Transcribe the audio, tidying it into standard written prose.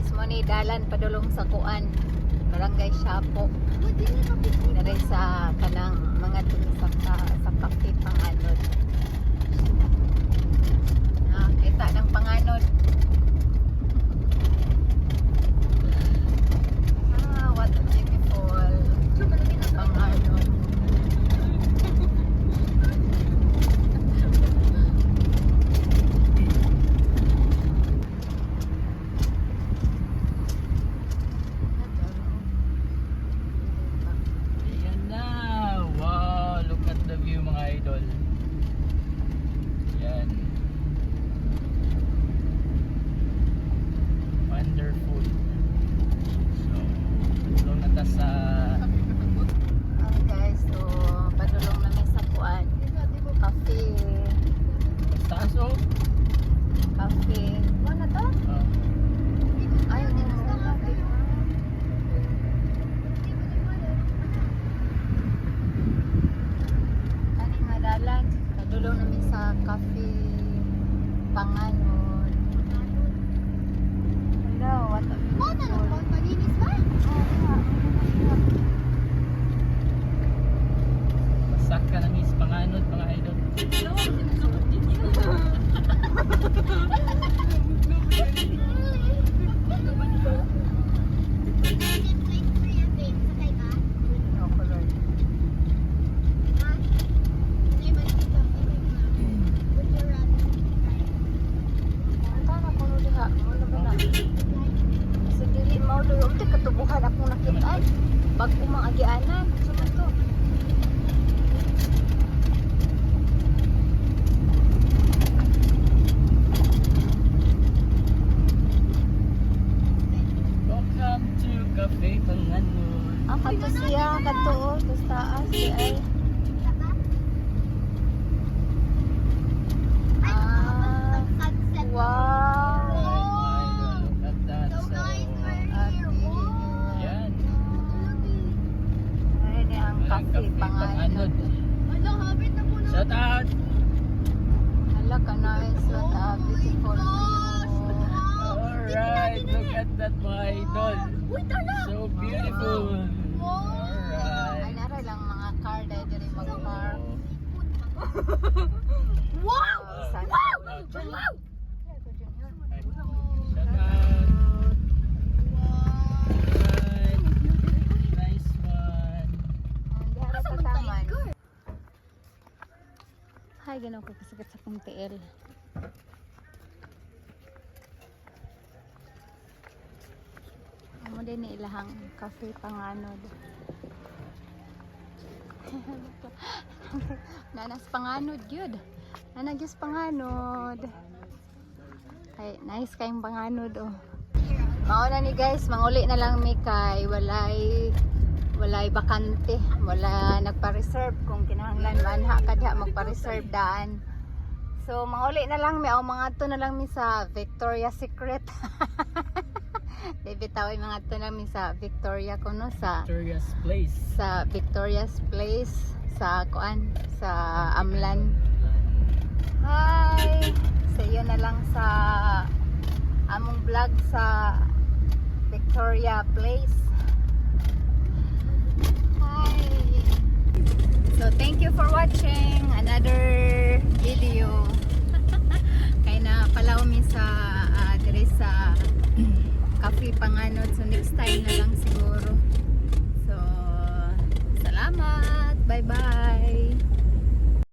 guys, mo ni dalan padulong sa kuan. Barangay Shapo. Dari sa kanang mga dumi sa kape Panganod. Kita ng Panganod. What a beautiful Panganod. Cafe Panganod. Hello, what a beautiful. Masak ka ng Miss Panganod, mga idol. Katubuhan akong nakitaan bago mga agianan. So to. Welcome to Cafe Panganod. Ang kato siya, kato tapos taas siya ay wow. Cafe Panganod. Shout out! Hala ka nice, what a beautiful view. Alright, look at that, mga idol. So beautiful. Alright. Ay, naray lang mga car dahil diri mag-park. Wow! Sana. Wow! Shout out! Nice one. Hi, ganaw ko kasagat sa kong TL. Amo din ni ilahang Cafe Panganod. Nanas Panganod gyud. Nanagyos Panganod. Ay, nice kayong Panganod oh. Mauna ni guys, manguli na lang mi kay walay bakante, wala nagpa-reserve kung kinahanglan manha kadya magpa-reserve daan. So manguli na lang mi mga to na lang mi sa Victoria's Secret. Bibitaw mga to na mi sa Victoria kuno sa Victoria's Place. Sa Victoria's Place sa kuan sa Amlan. Hi. Sa iyo na lang sa among vlog sa Victoria Place. Hi. So thank you for watching another video. Kay na palaw mi sa dire sa Cafe Panganod. So next time na lang siguro. So salamat. Bye bye.